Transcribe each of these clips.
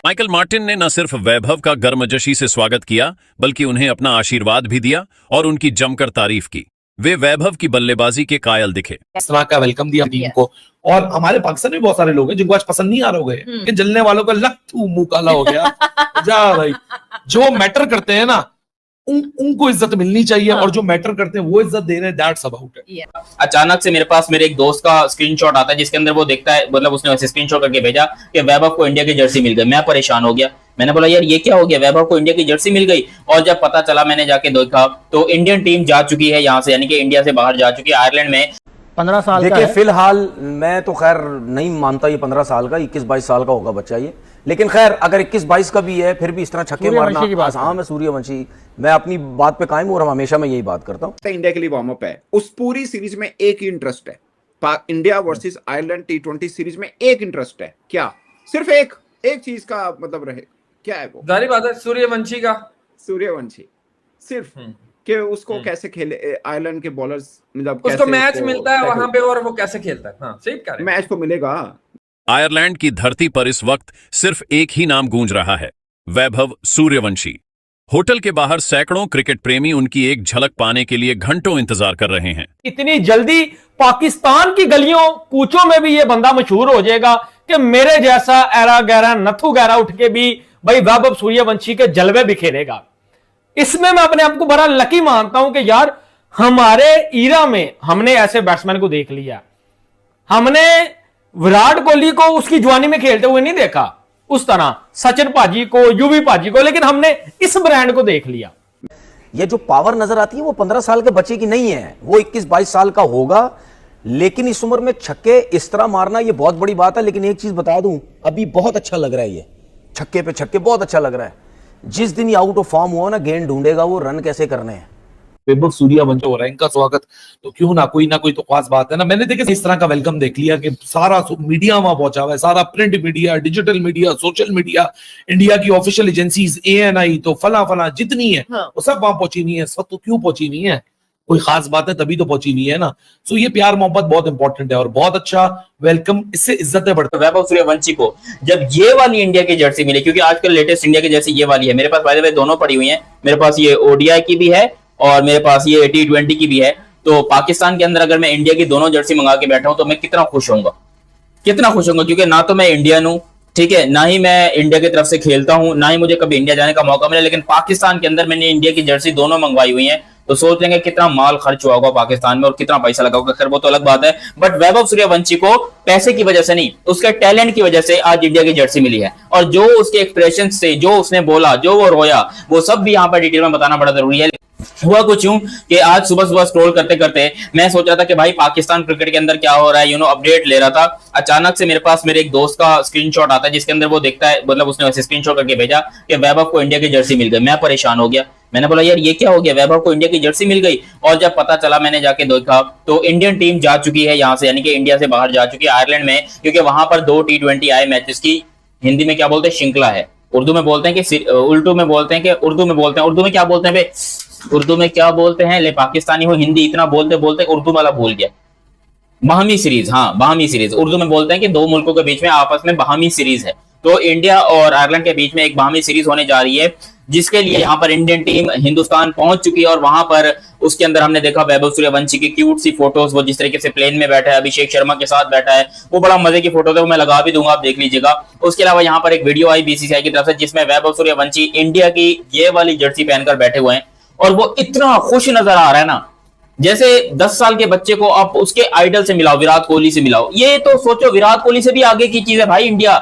Michael Martin ने न सिर्फ वैभव का गर्मजोशी से स्वागत किया बल्कि उन्हें अपना आशीर्वाद भी दिया और उनकी जमकर तारीफ की। वे वैभव की बल्लेबाजी के कायल दिखे। इस तरह का वेलकम दिया टीम को। और हमारे पाकिस्तान में बहुत सारे लोग हैं जिनको आज पसंद नहीं आ रहे होंगे कि जलने वालों का लत्थू मुंह काला हो गया। जा भाई, जो मैटर करते हैं ना उनको इज्जत मिलनी चाहिए और जो मैटर करते हैं वो इज्जत दे रहे हैं, दैट्स अबाउट इट। अचानक से मेरे पास मेरे एक दोस्त का स्क्रीनशॉट आता है जिसके अंदर वो देखता है, मतलब उसने वैसे स्क्रीनशॉट करके भेजा कि वैभव को इंडिया की जर्सी मिल गई। मैं परेशान हो गया, मैंने बोला यार ये क्या हो गया, वैभव को इंडिया की जर्सी मिल गई। और जब पता चला, मैंने जाके देखा तो इंडियन टीम जा चुकी है यहाँ से, यानी कि इंडिया से बाहर जा चुकी है, आयरलैंड में 15 साल देखिए फिलहाल मैं तो खैर नहीं मानता ये 15 साल का, 21-22 साल का होगा बच्चा ये। लेकिन खैर अगर 21-22 का भी है फिर भी इस तरह छक्के मारना। हाँ, मैं सूर्यवंशी, मैं अपनी बात पे कायम हूं और हमेशा मैं यही बात करता हूं। इंडिया के लिए वार्म अप है, उस पूरी सीरीज में एक ही इंटरेस्ट है, India versus Ireland T20 series में एक इंटरेस्ट है। क्या? सिर्फ एक चीज का मतलब रहे, क्या है वो? जारी बात है, सूर्यवंशी सिर्फ कि उसको कैसे खेले आयरलैंड के बॉलर्स, मतलब उसको मैच मिलता है वहां पे और वो कैसे खेलता है। हाँ, सही कह रहे हैं, मैच तो मिलेगा। आयरलैंड की धरती पर इस वक्त सिर्फ एक ही नाम गूंज रहा है, वैभव सूर्यवंशी। होटल के बाहर सैकड़ों क्रिकेट प्रेमी उनकी एक झलक पाने के लिए घंटों इंतजार कर रहे हैं। इतनी जल्दी पाकिस्तान की गलियों कूचों में भी ये बंदा मशहूर हो जाएगा कि मेरे जैसा एरा गहरा नथु गहरा उठ के भी भाई वैभव सूर्यवंशी के जलवे बिखेरेगा। इसमें मैं अपने आप को बड़ा लकी मानता हूं कि यार हमारे ईरा में हमने ऐसे बैट्समैन को देख लिया। हमने विराट कोहली को उसकी जवानी में खेलते हुए नहीं देखा, उस तरह सचिन पाजी को, युवी पाजी को, लेकिन हमने इस ब्रांड को देख लिया। ये जो पावर नजर आती है वो 15 साल के बच्चे की नहीं है, वो 21-22 साल का होगा। लेकिन इस उम्र में छक्के इस तरह मारना ये बहुत बड़ी बात है। लेकिन एक चीज बता दूं, अभी बहुत अच्छा लग रहा है, ये छक्के पे छक्के बहुत अच्छा लग रहा है। जिस दिन ये आउट ऑफ फॉर्म हुआ ना, गेंद ढूंढेगा वो रन कैसे करने हैं। वैभव सूर्यवंशी हो रहा है, इनका स्वागत तो क्यों ना कोई तो खास बात है ना। मैंने देखा इस तरह का वेलकम देख लिया कि सारा मीडिया वहां पहुंचा हुआ है, सारा print media, digital media, social media, India की ऑफिशियल एजेंसीज, ANI तो फला जितनी है वो सब वहां पहुंची हुई है। इस वक्त तो क्यों पहुंची हुई है, कोई खास बात है तभी तो पहुंची हुई है ना। सो ये प्यार मोहब्बत बहुत इंपॉर्टेंट है और बहुत अच्छा वेलकम, इससे इज्जतें बढ़ती है। वैभव सूर्यवंशी को जब ये वाली इंडिया की जर्सी मिली, क्योंकि आजकल लेटेस्ट इंडिया की जर्सी ये वाली है, मेरे पास बाय द वे दोनों पड़ी हुई है, मेरे पास ये ODI की भी है और मेरे पास ये T20 की भी है। तो पाकिस्तान के अंदर अगर मैं इंडिया की दोनों जर्सी मंगा के बैठा हूं तो मैं कितना खुश होऊंगा, क्योंकि ना तो मैं इंडियन हूं, ठीक है, ना ही मैं इंडिया की तरफ से खेलता हूं, ना ही मुझे कभी इंडिया जाने का मौका मिला, लेकिन पाकिस्तान के अंदर मैंने इंडिया की जर्सी दोनों मंगवाई हुई है। तो सोच लेंगे कितना माल खर्च हुआ होगा पाकिस्तान में और कितना पैसा लगा होगा, खैर वो तो अलग बात है। बट वैभव सूर्यवंशी को पैसे की वजह से नहीं, उसके टैलेंट की वजह से आज इंडिया की जर्सी मिली है। और जो उसके एक्सप्रेशन से, जो उसने बोला, जो वो रोया, वो सब भी यहाँ पर डिटेल में बताना बड़ा जरूरी है। हुआ कुछ यूं कि आज सुबह स्क्रॉल करते करते मैं सोच रहा था कि भाई पाकिस्तान क्रिकेट के अंदर क्या हो रहा है, अपडेट ले रहा था। अचानक से मेरे पास मेरे एक दोस्त का स्क्रीनशॉट आता है जिसके अंदर वो देखता है, मतलब उसने वैसे स्क्रीनशॉट करके भेजा कि वैभव को इंडिया की जर्सी मिल गई। मैं परेशान हो गया, मैंने बोला यार ये क्या हो गया, वैभव को इंडिया की जर्सी मिल गई। और जब पता चला, मैंने जाके देखा तो इंडियन टीम जा चुकी है यहाँ से, यानी कि इंडिया से बाहर जा चुकी है, आयरलैंड में, क्योंकि वहां पर 2 T20 आए मैचेस की, हिंदी में क्या बोलते हैं, श्रृंखला है। उर्दू में बोलते हैं कि उर्दू में क्या बोलते हैं भाई, उर्दू में क्या बोलते हैं, ले पाकिस्तानी हो, हिंदी इतना बोलते बोलते उर्दू वाला भूल गया। बाहमी सीरीज, हाँ बाहमी सीरीज, उर्दू में बोलते हैं कि 2 मुल्कों के बीच में आपस में बाहमी सीरीज है। तो इंडिया और आयरलैंड के बीच में एक बाहमी सीरीज होने जा रही है, जिसके लिए यहाँ पर इंडियन टीम हिंदुस्तान पहुंच चुकी है। और वहां पर उसके अंदर हमने देखा वैभव सूर्यवंशी की क्यूट सी फोटोज, वो जिस तरीके से प्लेन में बैठा है, अभिषेक शर्मा के साथ बैठा है, वो बड़ा मजे की फोटो है, वो मैं लगा भी दूंगा, आप देख लीजिएगा। उसके अलावा यहाँ पर एक वीडियो आई BCCI की तरफ से जिसमें वैभव सूर्यवंशी इंडिया की ये वाली जर्सी पहनकर बैठे हुए हैं और वो इतना खुश नजर आ रहा है ना, जैसे 10 साल के बच्चे को आप उसके आइडल से मिलाओ, विराट कोहली से मिलाओ। ये तो सोचो, विराट कोहली से भी आगे की चीज है भाई इंडिया।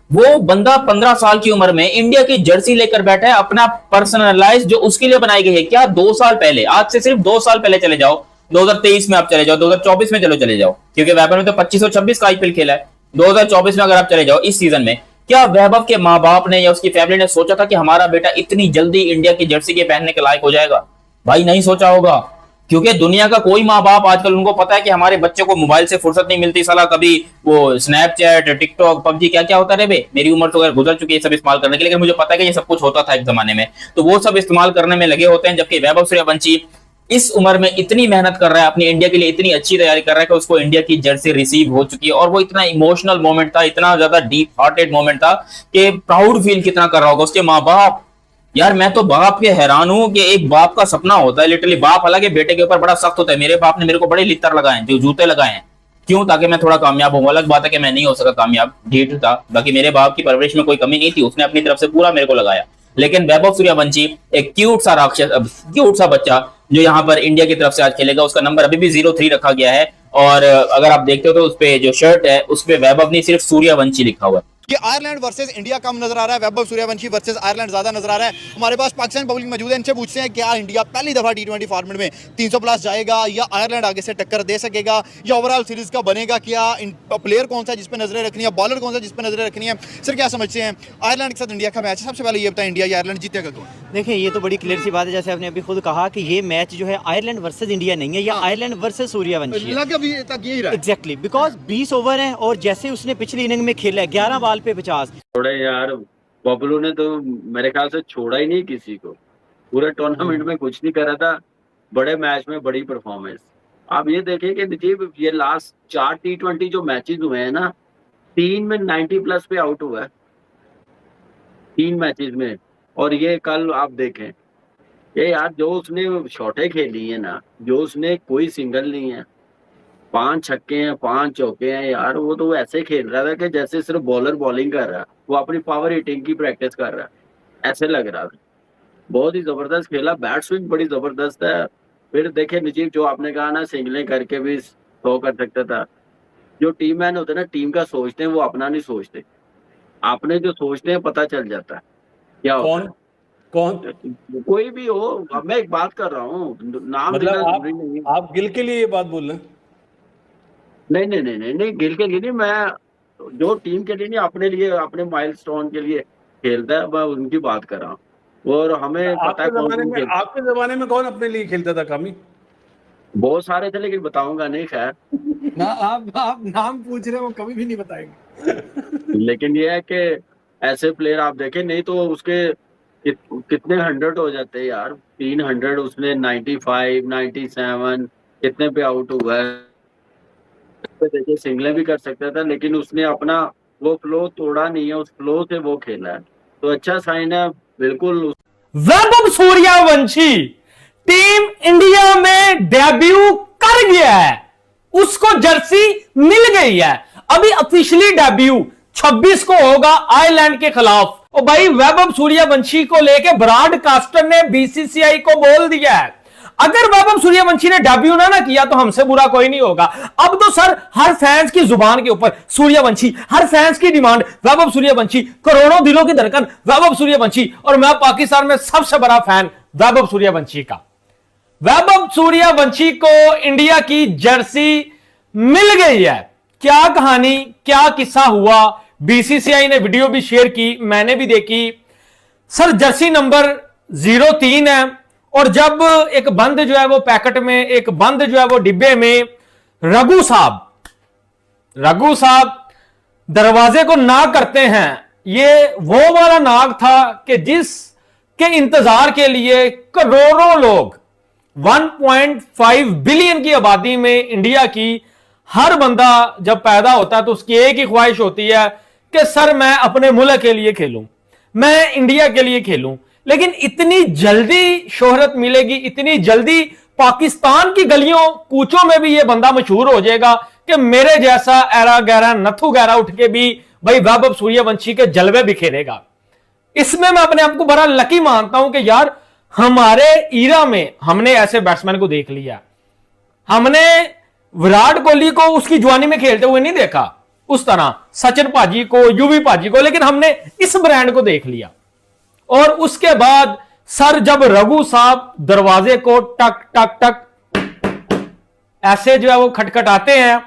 वो बंदा 15 साल की उम्र में इंडिया की जर्सी लेकर बैठा है, अपना पर्सनलाइज जो उसके लिए बनाई गई है। क्या 2 साल पहले, आज से सिर्फ 2 साल पहले चले जाओ, 2023 में आप चले जाओ, 2024 में चले जाओ, क्योंकि वैभव ने तो 25 और 26 का IPL खेला है। 2024 में अगर आप चले जाओ इस सीजन में, क्या वैभव के माँ बाप ने या उसकी फैमिली ने सोचा था कि हमारा बेटा इतनी जल्दी इंडिया की जर्सी के पहनने के लायक हो जाएगा? भाई नहीं सोचा होगा, क्योंकि दुनिया का कोई माँ बाप आजकल, उनको पता है कि हमारे बच्चे को मोबाइल से फुर्सत नहीं मिलती, साला कभी वो स्नैपचैट, टिकटॉक, PUBG क्या होता है बे, मेरी उम्र तो गुजर चुकी है सब इस्तेमाल करने की, लेकिन मुझे पता है कि ये सब कुछ होता था एक जमाने में, तो वो सब इस्तेमाल करने में लगे होते हैं। जबकि वैभव सूर्यवंशी इस उम्र में इतनी मेहनत कर रहा है, अपनी इंडिया के लिए इतनी अच्छी तैयारी कर रहा है कि उसको इंडिया की जर्सी रिसीव हो चुकी है। और वो इतना इमोशनल मोमेंट था, इतना ज्यादा डीप हार्टेड मोमेंट था कि प्राउड फील कितना कर रहा होगा उसके माँ बाप। यार मैं तो बाप के हैरान हूं कि एक बाप का सपना होता है लिटरली। बाप हालांकि बेटे के ऊपर बड़ा सख्त होता है। मेरे बाप ने मेरे को बड़े लित्तर लगाए, जो जूते लगाए हैं, क्यों? ताकि मैं थोड़ा कामयाब हूं। अलग बात है कि मैं नहीं हो सका कामयाब, ढीठ था। बाकी मेरे बाप की परवरिश में कोई कमी नहीं थी, उसने अपनी तरफ से पूरा मेरे को लगाया। लेकिन वैभव सूर्यवंशी एक क्यूट सा राक्षस, क्यूट सा बच्चा जो यहाँ पर इंडिया की तरफ से आज खेलेगा, उसका नंबर अभी भी 03 रखा गया है। और अगर आप देखते हो तो उस पे जो शर्ट है उस पे वैभव नहीं, सिर्फ सूर्यवंशी लिखा हुआ है। कि आयरलैंड वर्सेस इंडिया कम नजर आ रहा है, वैभव सूर्यवंशी वर्सेस आयरलैंड ज्यादा नजर आ रहा है। हमारे पास पाकिस्तान पब्लिक मौजूद है, इनसे पूछते हैं क्या इंडिया पहली दफा T20 फॉर्मेट में 300 प्लस जाएगा, या आयरलैंड आगे से टक्कर दे सकेगा, या ओवरऑल सीरीज का बनेगा क्या? प्लेयर कौन सा जिस पे नजरें रखनी है, बॉलर कौन सा जिस पे नजरें रखनी है? सर क्या समझते हैं आयरलैंड के साथ इंडिया का मैच है? सबसे पहले ये बताएं, इंडिया या आयरलैंड जीतेगा कौन? देखिए ये तो बड़ी क्लियर सी बात है, जैसे आपने अभी खुद कहा कि ये मैच जो है आयरलैंड वर्सेस इंडिया नहीं है, या आयरलैंड वर्सेस सूर्यवंशी है। अभी तक यही रहा एग्जैक्टली, बिकॉज 20 ओवर हैं और जैसे उसने पिछली इनिंग में खेला है 11 बॉल पे 50। थोड़े यार बबलू ने तो मेरे ख्याल से छोड़ा ही नहीं किसी को, पूरे टूर्नामेंट में कुछ नहीं करा था, बड़े मैच में बड़ी परफॉर्मेंस। आप ये देखें कि नजीब ये लास्ट 4 T20 जो मैचेस हुए हैं ना, 3 में 90 प्लस पे आउट हुआ है 3 मैचेस में। और ये कल आप देखें ये यार जो उसने शॉटें खेली है ना, जो उसने कोई सिंगल नहीं है, 5 छक्के हैं 5 चौके हैं यार, वो तो ऐसे खेल रहा था कि जैसे सिर्फ बॉलर बॉलिंग कर रहा है, वो अपनी पावर हिटिंग की प्रैक्टिस कर रहा है, ऐसे लग रहा था। बहुत ही जबरदस्त खेला, बैट स्विंग बड़ी जबरदस्त है। फिर देखे नजीब जो आपने कहा ना, सिंगलें करके भी 100 कर सकता था। जो टीम मैन होते हैं ना, टीम का सोचते हैं, वो अपना नहीं सोचते, आपने जो सोचते हैं पता चल जाता है क्या होता है। कौन कोई भी हो, अब मैं एक बात कर रहा हूँ, नाम मतलब जरूरी नहीं है। आप गिल के लिए ये बात बोल रहे हैं? नहीं नहीं नहीं नहीं नहीं, गिल के लिए नहीं, मैं जो टीम के लिए नहीं, अपने लिए, अपने माइलस्टोन के लिए खेलता है, मैं उनकी बात कर रहा हूँ। और हमें पता है आपके जमाने में कौन अपने लिए खेलता था कामी? बहुत सारे थे लेकिन बताऊंगा नहीं, खैर ना आप नाम पूछ रहे हो, कभी भी नहीं बताएंगे। लेकिन ये है कि ऐसे प्लेयर आप देखें, नहीं तो उसके कितने 100 हो जाते हैं यार, 300 उसने, 95 97 कितने पे आउट हुआ है। देखिए सिंगलें भी कर सकता था, लेकिन उसने अपना वो फ्लो तोड़ा नहीं है, उस फ्लो से वो खेला है, तो अच्छा साइन है बिल्कुल। वैभव सूर्यवंशी टीम इंडिया में डेब्यू कर गया है, उसको जर्सी मिल गई है। अभी ऑफिशियली डेब्यू 26 को होगा आयरलैंड के खिलाफ। और भाई वैभव सूर्यवंशी को लेके ब्रॉडकास्टर ने बीसीसीआई को बोल दिया है, अगर वैभव सूर्यवंशी ने डेब्यू ना किया तो हमसे बुरा कोई नहीं होगा। अब तो सर हर फैंस की जुबान के ऊपर सूर्यवंशी, हर फैंस की डिमांड वैभव सूर्यवंशी, करोड़ों दिलों की धड़कन वैभव सूर्यवंशी। और मैं पाकिस्तान में सबसे बड़ा फैन वैभव सूर्यवंशी का। वैभव सूर्यवंशी को इंडिया की जर्सी मिल गई है। क्या कहानी, क्या किस्सा हुआ, बीसीसीआई ने वीडियो भी शेयर की, मैंने भी देखी। सर जर्सी नंबर 03 है, और जब एक बंद जो है वो पैकेट में, एक बंद जो है वो डिब्बे में, रघु साहब दरवाजे को नाक करते हैं। ये वो वाला नाक था कि जिसके इंतजार के लिए करोड़ों लोग, 1.5 बिलियन की आबादी में इंडिया की, हर बंदा जब पैदा होता है तो उसकी एक ही ख्वाहिश होती है कि सर मैं अपने मुल्क के लिए खेलूं, मैं इंडिया के लिए खेलूं। लेकिन इतनी जल्दी शोहरत मिलेगी, इतनी जल्दी पाकिस्तान की गलियों कूचों में भी यह बंदा मशहूर हो जाएगा कि मेरे जैसा एरा गैरा नथु गैरा उठ के भी भाई वैभव सूर्यवंशी के जलवे बिखेरेगा। इसमें मैं अपने आप को बड़ा लकी मानता हूं कि यार हमारे ईरा में हमने ऐसे बैट्समैन को देख लिया। हमने विराट कोहली को उसकी जवानी में खेलते हुए नहीं देखा, उस तरह सचिन पाजी को, युवी पाजी को, लेकिन हमने इस ब्रांड को देख लिया। और उसके बाद सर जब रघु साहब दरवाजे को टक टक टक ऐसे जो है वो खटखटाते हैं,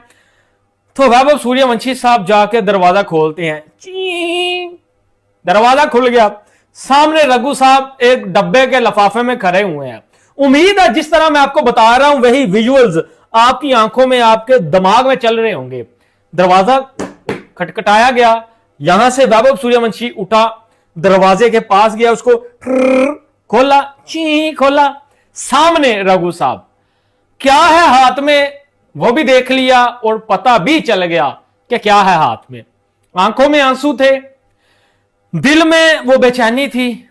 तो वैभव सूर्यवंशी साहब जाके दरवाजा खोलते हैं, दरवाजा खुल गया, सामने रघु साहब एक डब्बे के लिफाफे में खड़े हुए हैं। उम्मीद है जिस तरह मैं आपको बता रहा हूं वही विजुअल्स आपकी आंखों में, आपके दिमाग में चल रहे होंगे। दरवाजा खटखटाया गया, यहां से वैभव सूर्यवंशी उठा, दरवाजे के पास गया, उसको खोला, खोला, सामने रघु साहब क्या है हाथ में वो भी देख लिया और पता भी चल गया कि क्या है हाथ में। आंखों में आंसू थे, दिल में वो बेचैनी थी,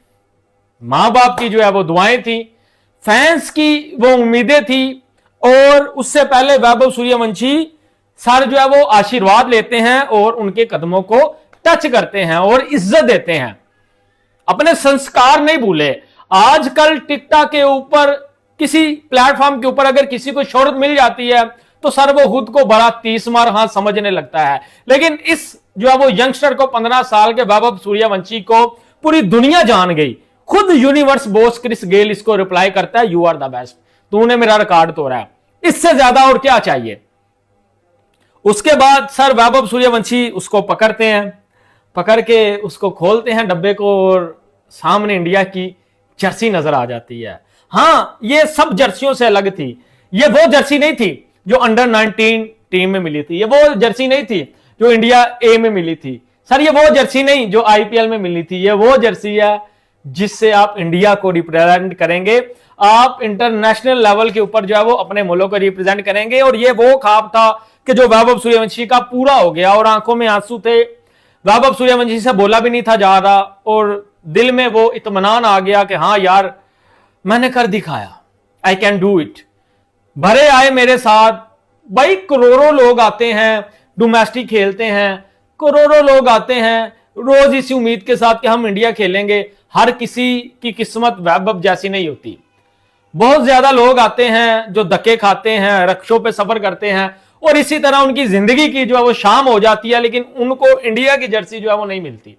मां बाप की जो है वो दुआएं थी, फैंस की वो उम्मीदें थी, और उससे पहले वैभव सूर्यवंशी सर जो है वो आशीर्वाद लेते हैं और उनके कदमों को टच करते हैं और इज्जत देते हैं। अपने संस्कार नहीं भूले। आजकल टिकटॉक के ऊपर किसी प्लेटफॉर्म के ऊपर अगर किसी को शोहरत मिल जाती है तो सर वो खुद को बड़ा तीसमार हाथ समझने लगता है, लेकिन इस जो है वो यंगस्टर को 15 साल के वैभव सूर्यवंशी को पूरी दुनिया जान गई। खुद यूनिवर्स बॉस क्रिस गेल इसको रिप्लाई करता है, यू आर द बेस्ट, तूने मेरा रिकॉर्ड तोड़ा है, इससे ज्यादा और क्या चाहिए। उसके बाद सर वैभव सूर्यवंशी उसको पकड़ते हैं, पकड़ के उसको खोलते हैं डब्बे को और सामने इंडिया की जर्सी नजर आ जाती है। हां, ये सब जर्सियों से अलग थी। ये वो जर्सी नहीं थी जो अंडर 19 टीम में मिली थी, ये वो जर्सी नहीं थी जो इंडिया ए में मिली थी। सर ये वो जर्सी नहीं जो आईपीएल में मिली थी, ये वो जर्सी है जिससे आप इंडिया को रिप्रेजेंट करेंगे, आप इंटरनेशनल लेवल के ऊपर जो है वो अपने मुल्क को रिप्रेजेंट करेंगे। और ये वो ख्वाब था कि जो वैभव सूर्यवंशी का पूरा हो गया और आंखों में आंसू थे। वैभव सूर्यवंशी से बोला भी नहीं था जा रहा और दिल में वो इत्मीनान आ गया कि हाँ यार मैंने कर दिखाया, आई कैन डू इट। भरे आए मेरे साथ भाई, करोड़ों लोग आते हैं, डोमेस्टिक खेलते हैं, करोड़ों लोग आते हैं रोज इसी उम्मीद के साथ कि हम इंडिया खेलेंगे। हर किसी की किस्मत वैभव जैसी नहीं होती। बहुत ज्यादा लोग आते हैं जो धक्के खाते हैं, रक्षों पे सफर करते हैं और इसी तरह उनकी जिंदगी की जो है वो शाम हो जाती है, लेकिन उनको इंडिया की जर्सी जो है वो नहीं मिलती।